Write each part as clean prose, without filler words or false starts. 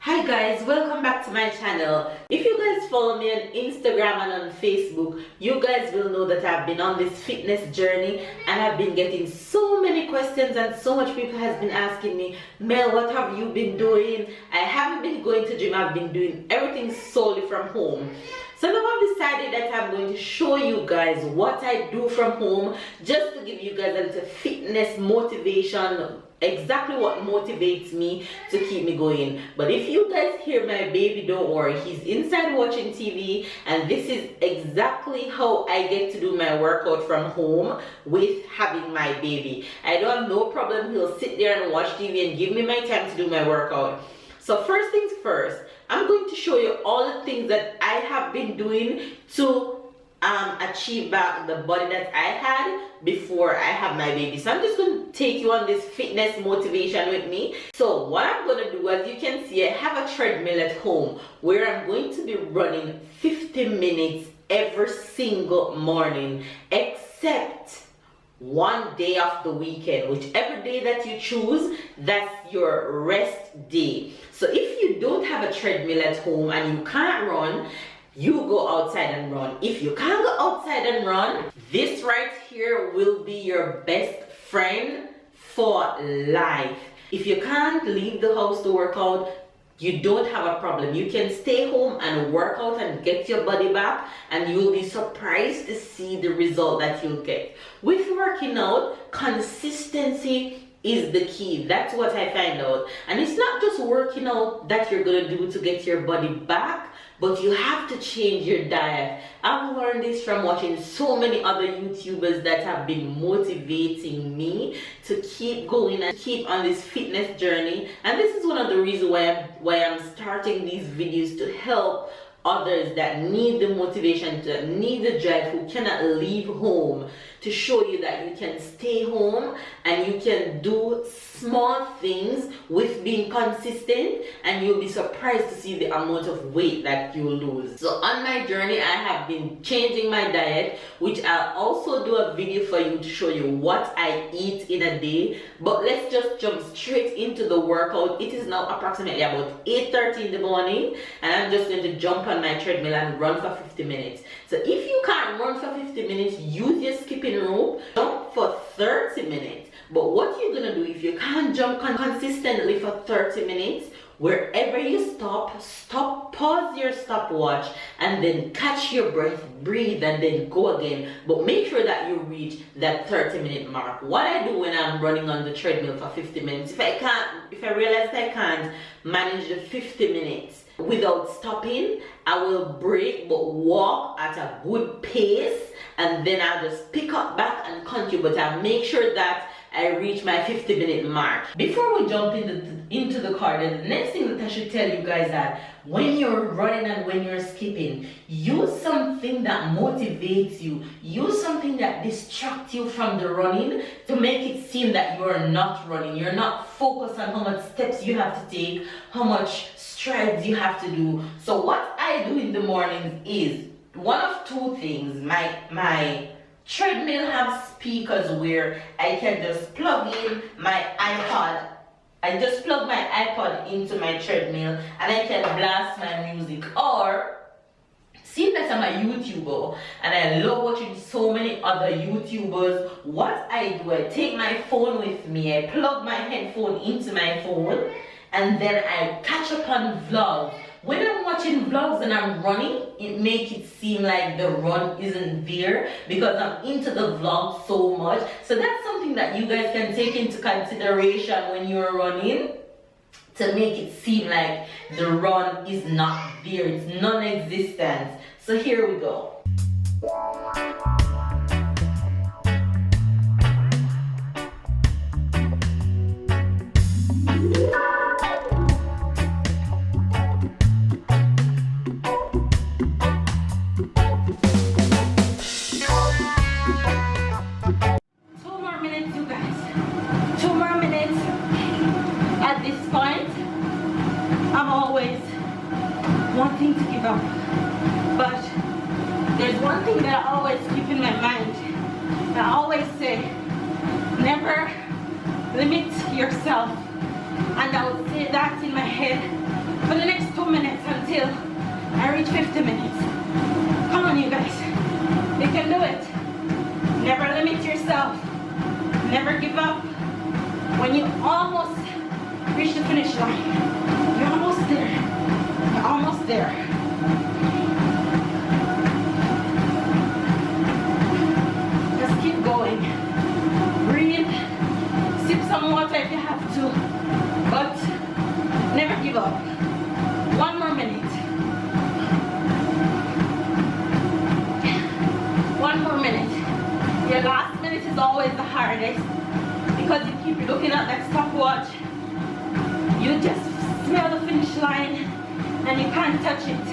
Hi guys, welcome back to my channel. If you guys follow me on Instagram and on Facebook, you guys will know that I've been on this fitness journey and I've been getting so many questions and so much people has been asking me, Mel, what have you been doing? I haven't been going to gym, I've been doing everything solely from home. So now I've decided that I'm going to show you guys what I do from home, just to give you guys a little fitness motivation, exactly what motivates me to keep me going. But if you guys hear my baby, don't worry, he's inside watching TV, and this is exactly how I get to do my workout from home with having my baby. I don't have no problem, he'll sit there and watch TV and give me my time to do my workout. So first things first, I'm going to show you all the things that I have been doing to achieve back the body that I had before I have my baby. So I'm just going to take you on this fitness motivation with me. So what I'm going to do, as you can see, I have a treadmill at home where I'm going to be running 50 minutes every single morning, except one day of the weekend. Whichever day that you choose, that's your rest day. So if you don't have a treadmill at home and you can't run, you go outside and run. If you can't go outside and run, this right here will be your best friend for life. If you can't leave the house to work out, you don't have a problem. You can stay home and work out and get your body back, and you'll be surprised to see the result that you'll get. With working out, consistency is the key. That's what I find out. And it's not just working out that you're gonna do to get your body back, but you have to change your diet. I've learned this from watching so many other YouTubers that have been motivating me to keep going and keep on this fitness journey. And this is one of the reasons why I'm starting these videos, to help others that need the motivation, to need the drive, who cannot leave home, to show you that you can stay home and you can do small things with being consistent, and you'll be surprised to see the amount of weight that you lose. So on my journey, I have been changing my diet, which I'll also do a video for you to show you what I eat in a day. But let's just jump straight into the workout. It is now approximately about 8:30 in the morning, and I'm just going to jump on my treadmill and run for 50 minutes. So if you can't run for 50 minutes, use your skipping rope, jump for 30 minutes. But what you're gonna do, if you can't jump consistently for 30 minutes, wherever you stop, pause your stopwatch, and then catch your breath, breathe, and then go again. But make sure that you reach that 30-minute mark. What I do when I'm running on the treadmill for 50 minutes, if I realize that I can't manage the 50 minutes without stopping, I will break but walk at a good pace, and then I'll just pick up back and continue. But I'll make sure that I reach my 50-minute mark. Before we jump into the car, the next thing that I should tell you guys, that when you're running and when you're skipping, use something that motivates you. Use something that distracts you from the running, to make it seem that you're not running. You're not focused on how much steps you have to take, how much strides you have to do. So what I do in the mornings is one of two things. My treadmill have speakers where I can just plug in my iPod. I just plug my iPod into my treadmill and I can blast my music. Or, seeing that I'm a YouTuber and I love watching so many other YouTubers, what I do, I take my phone with me, I plug my headphone into my phone, and then I catch up on vlogs. When I'm watching vlogs and I'm running, it makes it seem like the run isn't there because I'm into the vlog so much. So that's something that you guys can take into consideration when you're running, to make it seem like the run is not there, it's non-existent. So here we go. 2 more minutes. At this point, I'm always wanting to give up, but there's one thing that I always keep in my mind. I always say, never limit yourself. And I would say that in my head for the reach 50 minutes. Come on, you guys. You can do it. Never limit yourself. Never give up. When you almost reach the finish line, you're almost there. You're almost there. Just keep going. Breathe. Sip some water if you have to. But never give up. One more minute. One more minute. Your last minute is always the hardest because you keep looking at that stopwatch. You just smell the finish line and you can't touch it.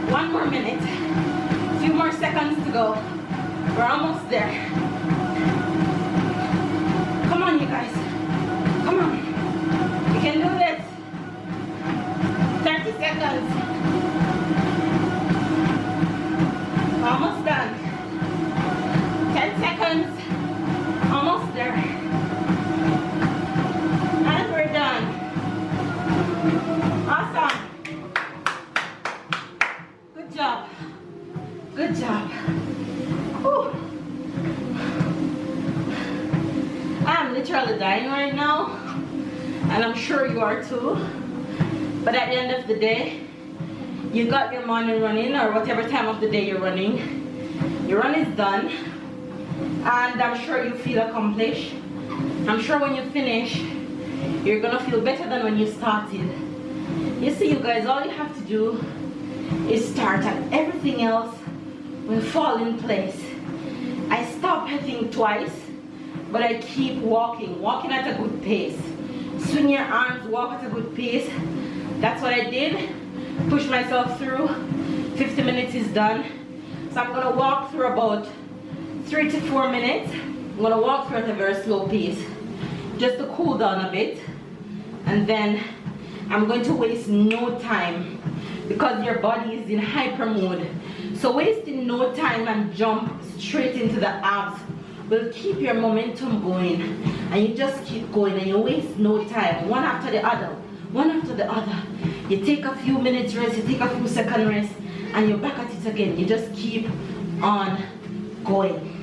One more minute. A few more seconds to go. We're almost there. Come on, you guys. Come on. You can do this. 30 seconds. Almost done. 10 seconds. Almost there. And we're done. Awesome. Good job. Good job. Whew. I'm literally dying right now. And I'm sure you are too. But at the end of the day, you got your morning running or whatever time of the day you're running. Your run is done. And I'm sure you feel accomplished. I'm sure when you finish, you're gonna feel better than when you started. You see, you guys, all you have to do is start and everything else will fall in place. I stopped, I think, twice, but I keep walking at a good pace. Swing your arms, walk at a good pace. That's what I did. Push myself through. 50 minutes is done. So I'm gonna walk through about 3 to 4 minutes. I'm gonna walk through at a very slow pace, just to cool down a bit. And then I'm going to waste no time because your body is in hyper mode. So wasting no time and jump straight into the abs will keep your momentum going. And you just keep going and you waste no time, one after the other, one after the other. You take a few minutes rest, you take a few second rest, and you're back at it again. You just keep on going.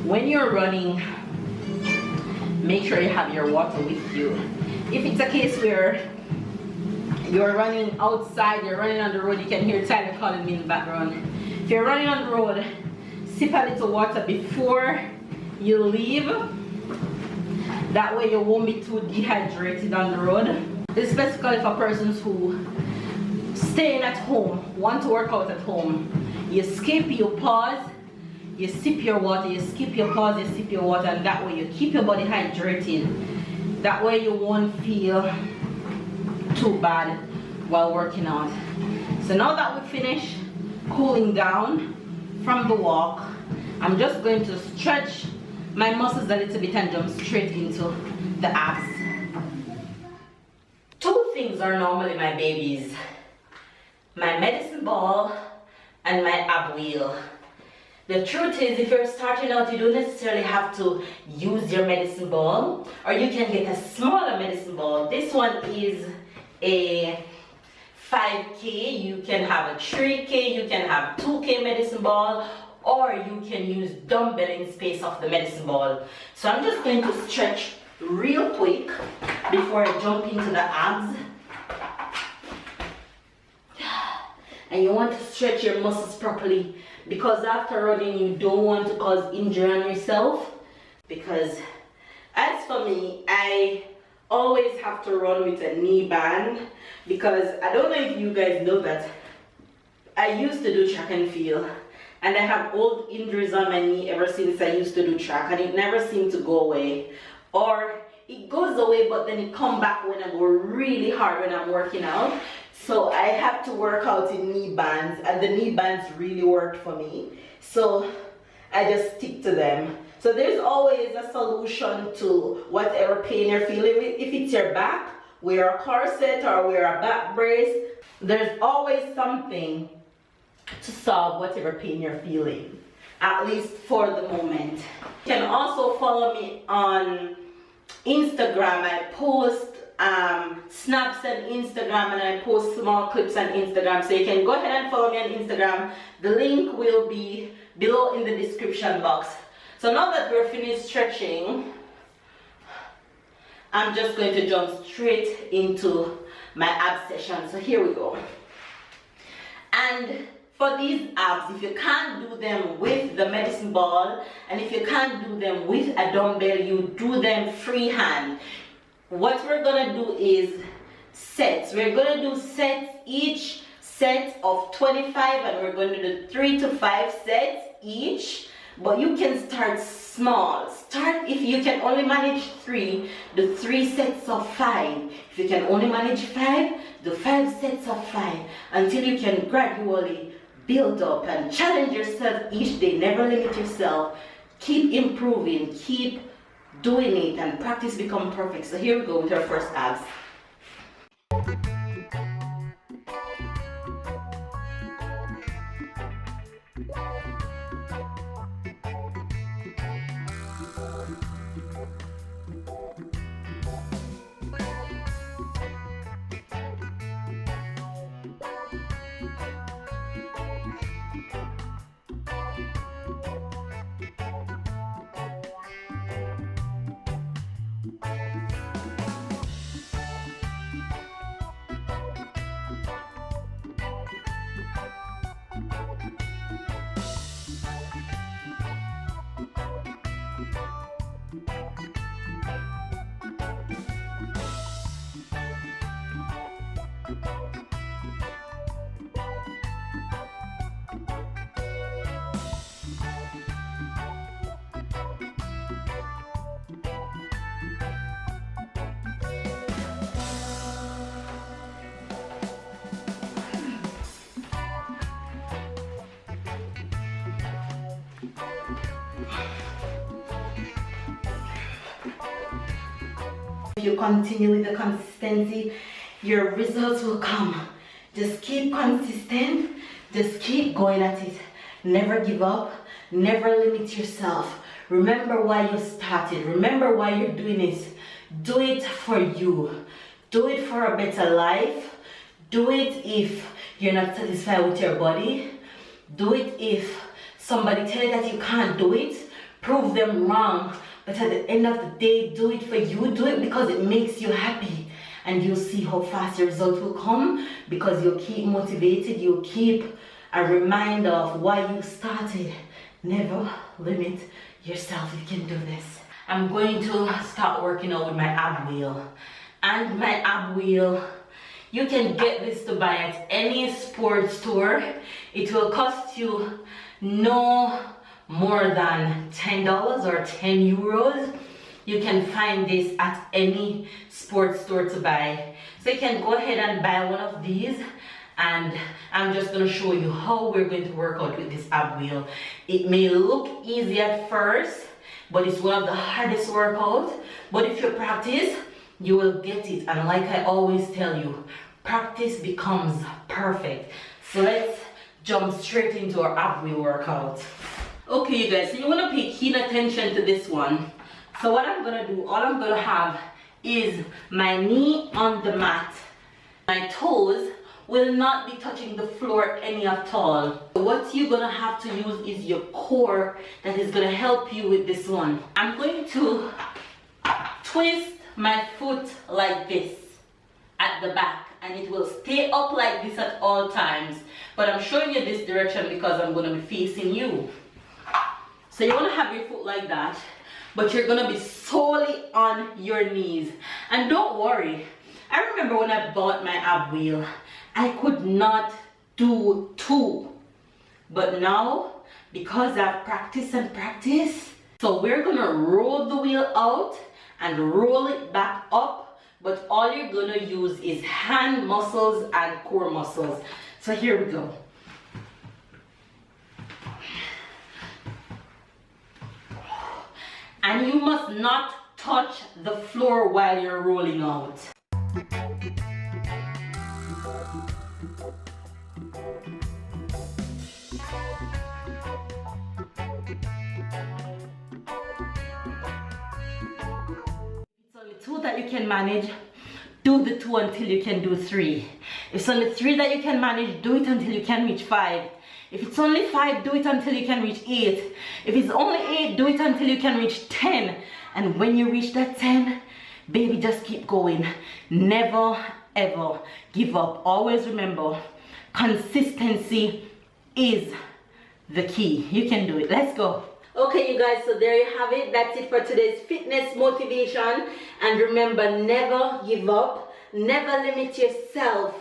When you're running, make sure you have your water with you. If it's a case where you're running outside, you're running on the road, you can hear Tyler calling me in the background. If you're running on the road, sip a little water before you leave. That way you won't be too dehydrated on the road. Especially for persons who staying at home, want to work out at home. You skip, you pause, you sip your water, you skip, your pause, you sip your water, and that way you keep your body hydrated. That way you won't feel too bad while working out. So now that we finish cooling down from the walk, I'm just going to stretch my muscles a little bit and jump straight into the abs. Two things are normally my babies: my medicine ball and my ab wheel. The truth is, if you're starting out, you don't necessarily have to use your medicine ball, or you can get a smaller medicine ball. This one is a 5K, you can have a 3K, you can have 2K medicine ball, or you can use dumbbell in space of the medicine ball. So I'm just going to stretch real quick before I jump into the abs. And you want to stretch your muscles properly, because after running you don't want to cause injury on yourself. Because as for me, I always have to run with a knee band, because I don't know if you guys know that I used to do track and field, and I have old injuries on my knee ever since I used to do track, and it never seemed to go away. Or it goes away, but then it comes back when I go really hard when I'm working out. So I have to work out in knee bands, and the knee bands really worked for me. So I just stick to them. So there's always a solution to whatever pain you're feeling. If it's your back, wear a corset or wear a back brace. There's always something to solve whatever pain you're feeling, at least for the moment. You can also follow me on Instagram. I post snaps on Instagram, and I post small clips on Instagram. So you can go ahead and follow me on Instagram. The link will be below in the description box. So now that we're finished stretching, I'm just going to jump straight into my ab session. So here we go. And for these abs, if you can't do them with the medicine ball, and if you can't do them with a dumbbell, you do them freehand. What we're gonna do is sets. We're gonna do sets, each set of 25, and we're going to do 3 to 5 sets each. But you can start small. Start, if you can only manage 3, do 3 sets of 5. If you can only manage 5, do 5 sets of 5, until you can gradually build up and challenge yourself each day. Never limit yourself. Keep improving, keep doing it, and practice become perfect. So here we go with our first abs. If you continue with the consistency, your results will come. Just keep consistent, just keep going at it. Never give up, never limit yourself. Remember why you started, remember why you're doing this. Do it for you. Do it for a better life. Do it if you're not satisfied with your body. Do it if somebody tells you that you can't do it. Prove them wrong. But at the end of the day, do it for you. Do it because it makes you happy. And you'll see how fast your results will come, because you'll keep motivated. You'll keep a reminder of why you started. Never limit yourself. You can do this. I'm going to start working out with my ab wheel. And my ab wheel, you can get this to buy at any sports store. It will cost you no more than $10 or 10 euros. You can find this at any sports store to buy. So you can go ahead and buy one of these, and I'm just going to show you how we're going to work out with this ab wheel. It may look easy at first, but it's one of the hardest workouts. But if you practice, you will get it. And like I always tell you, practice becomes perfect. So let's jump straight into our ab wheel workout. Okay, you guys, so you want to pay keen attention to this one. So what I'm going to do, all I'm going to have is my knee on the mat. My toes will not be touching the floor any at all. What you're going to have to use is your core that is going to help you with this one. I'm going to twist my foot like this at the back, and it will stay up like this at all times. But I'm showing you this direction because I'm going to be facing you. So you want to have your foot like that, but you're going to be solely on your knees. And don't worry, I remember when I bought my ab wheel, I could not do 2. But now, because I've practiced and practiced, so we're going to roll the wheel out and roll it back up. But all you're going to use is hand muscles and core muscles. So here we go. And you must not touch the floor while you're rolling out. It's only 2 that you can manage. do the 2 until you can do 3. If it's only 3 that you can manage, do it until you can reach 5. If it's only 5, do it until you can reach 8. If it's only 8, do it until you can reach 10. And when you reach that 10, baby, just keep going. Never ever give up. Always remember, consistency is the key. You can do it. Let's go. Okay, you guys, so there you have it. That's it for today's fitness motivation. And remember, never give up. Never limit yourself.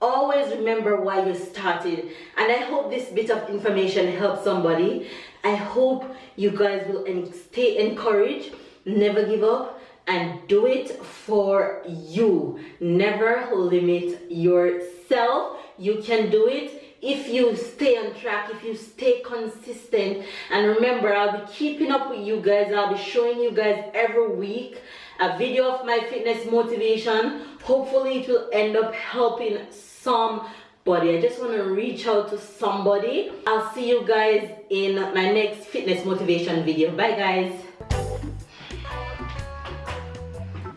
Always remember why you started. And I hope this bit of information helps somebody. I hope you guys will stay encouraged. Never give up. And do it for you. Never limit yourself. You can do it if you stay on track, if you stay consistent. And remember, I'll be keeping up with you guys. I'll be showing you guys every week a video of my fitness motivation. Hopefully it will end up helping somebody. I just want to reach out to somebody. I'll see you guys in my next fitness motivation video. Bye guys.